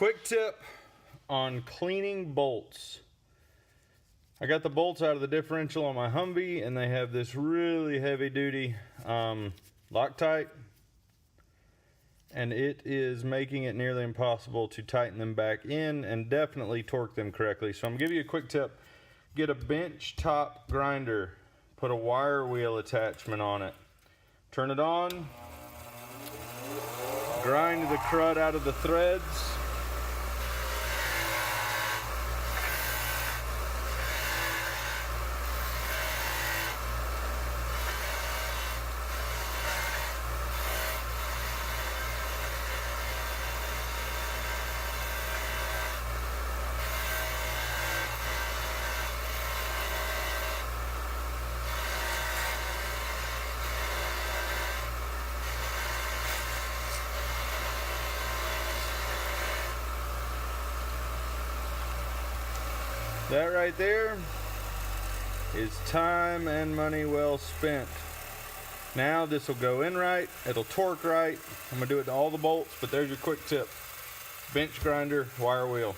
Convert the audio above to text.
Quick tip on cleaning bolts. I got the bolts out of the differential on my Humvee, and they have this really heavy duty Loctite, and it is making it nearly impossible to tighten them back in and definitely torque them correctly. So I'm gonna give you a quick tip. Get a bench top grinder, put a wire wheel attachment on it, turn it on, grind the crud out of the threads. That right there is time and money well spent. Now this will go in right, it'll torque right. I'm gonna do it to all the bolts, but there's your quick tip. Bench grinder, wire wheel.